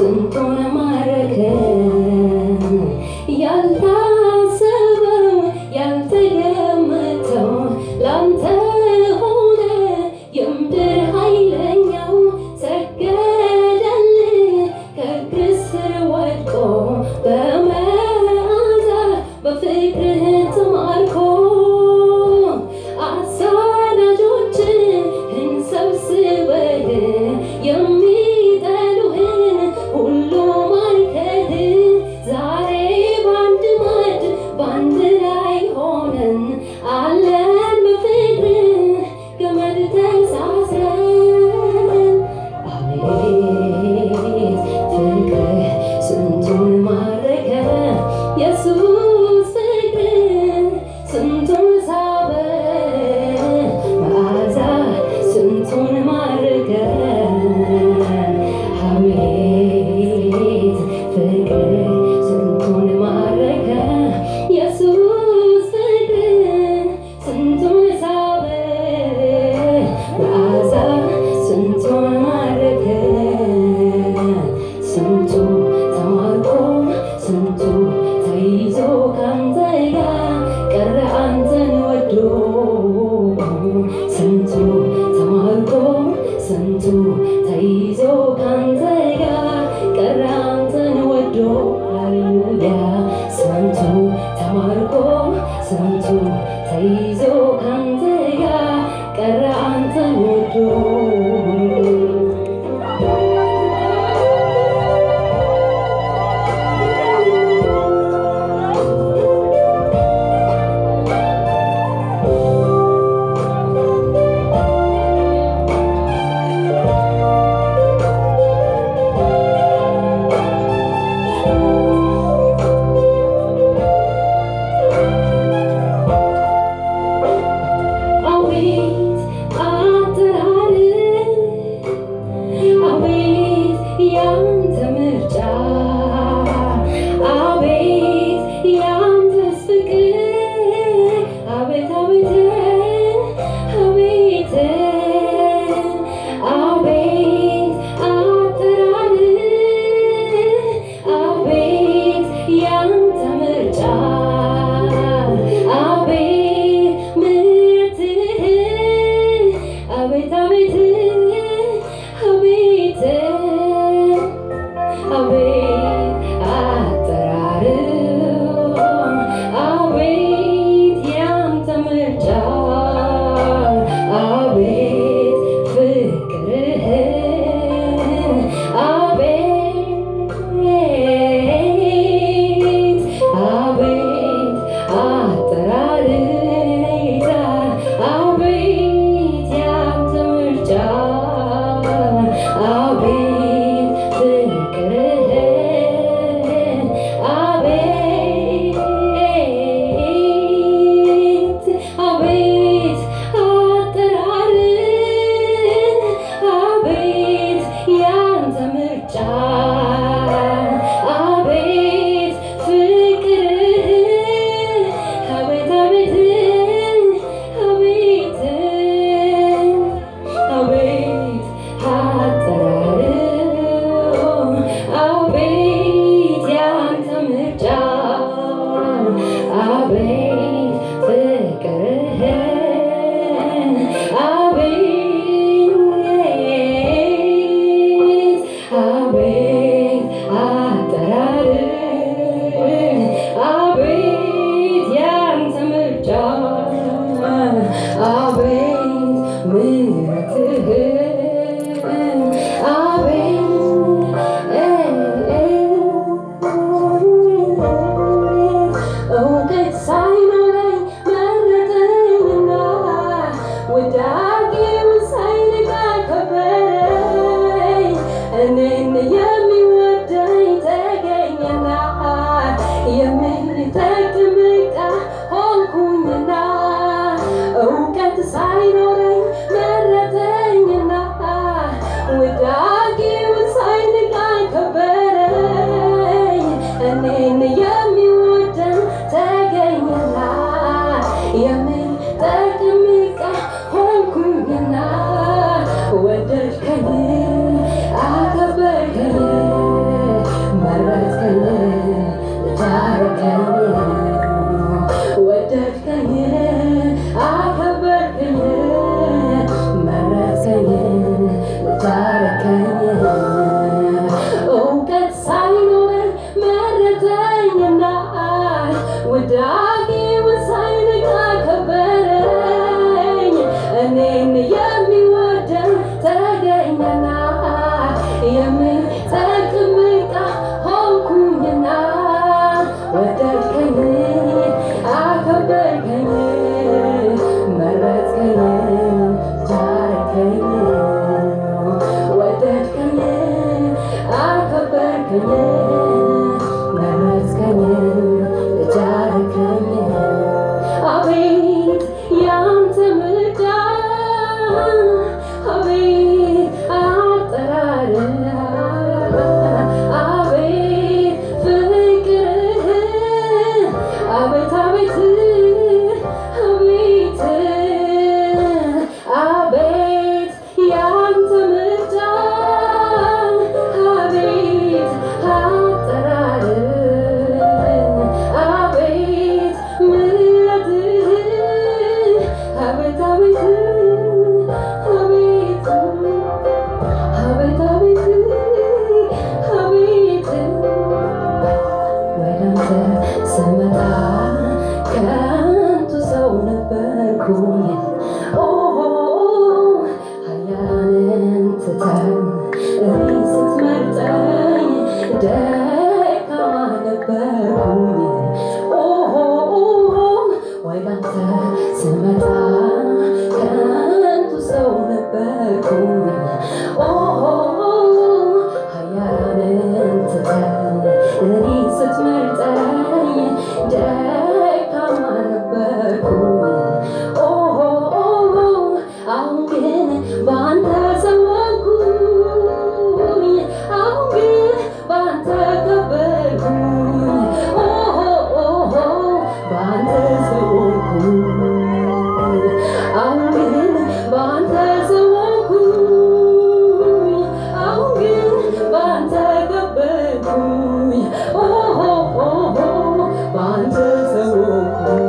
ስንቱን ማረከ ያልታሰበው ያልተገመተው ላንተ ሆነ የምድር ኃይለኛው ሰገደልህ ከእግር ስር ወድቆ በመዓዛ በፍቅርህ ተማርኮ አሳዳጆችህን ሰብስበህ የሚጠሉህን ሁሉ ማርከህ ዛሬ በአንድ ማዕድ በአንድ ላይ ሆነን አለን በፍቅርህ ገመድ ተሳስረን። አቤት ፍቅርህ ስንቱን ማረከ ኢየሱስ ፍቅርህ ስንቱን ሳበ መዓዛ ስንቱን ማረከ አቤት ፍቅርህ ስንቱን ማረከ ኢየሱስ ፍቅርህ ስንቱን ሳበ መዓዛ ስንቱን ማረከ ስንቱ ተማርኮ ስንቱ ተይዞ ካንተ ጋር ቀረ አንተን ወዶ ስንቱ ተማርኮ ስንቱ ተይዞ ካንተ ጋር ቀረ አንተን ወዶ ሃሌሉያ ስንቱ ተማርኮ ስንቱ ተይዞ ካንተ ጋር ቀረ አንተን ወዶ ወዳጌ ሳይነጋ ከበረኝ እኔን መረጥከኝ ልጅ አደረከኝ አቤት ያንተ ምርጫ አቤት አጠራርህ አቤት ፍቅርህ አቤት አቤት አቤት ያንተ ምርጫ አቤት አጠራርህ አቤት ምሕረትህ አቤት አቤት አቤት አቤት አቤት ወደ አንተ ስመጣ ከንቱ ሰው ነበርኩኝ ኃያላንን ትተህ እኔን ስትመርጠኝ ደካማ ነበርኩኝ ወደ አንተ ስመጣ ከንቱ ሰው ነበርኩኝ ኃያላንን ትተህ እኔን ስትመርጠኝ ደካማ ነበርኩኝ አሁን ግን በአንተ ሰወንኩኝ አሁን ግን በአንተ ከበርኩኝ በአንተ ሰወንኩኝ አሁን ግን በአንተ ሰወንኩኝ አሁን ግን በአንተ ከበርኩኝ በአንተ ሰወንኩኝ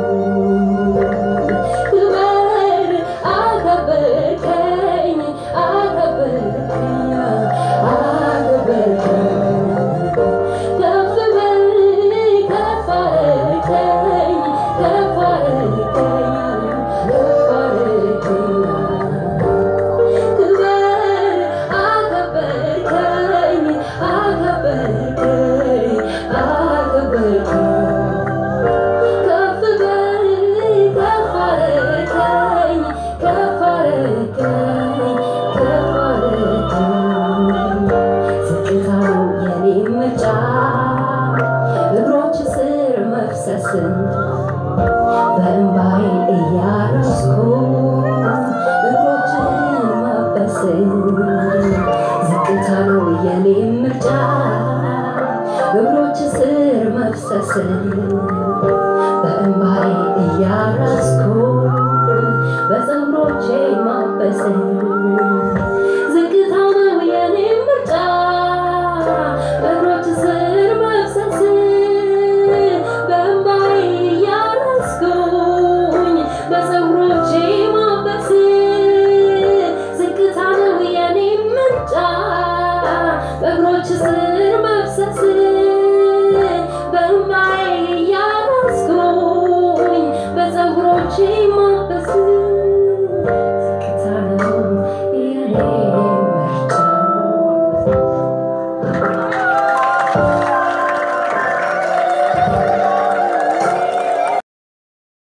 ክበር አከበርከኝ አከበርከኝ አከበርከኝ ከፍ በል ከፍ አደረከኝ ከፍ አደረከኝ ከፍ አደረከኝ ክበር አከበርከኝ አከበርከኝ አከበርከኝ ከፍ በል ከፍ አደረከኝ ከፍ አደረከኝ ከፍ አደረከኝ ዝቅታ ነው የኔ ምርጫ እግሮች ስር መፍሰስን በእንባዬ እያረስኩ እግሮችን ማበስን ዝቅታ ነው የኔ ምርጫ እግሮች ስር መፍሰስን በእንባዬ እያረስኩ በፀጉሮቼ ማበስን ዝቅታ ነው የኔ ምርጫ እግሮች ስር መፍሰስ በእንባዬ እያረስኩኝ በፀጉሮቼ ማበስ ዝቅታ ነው የኔ ምርጫ እግሮች ስር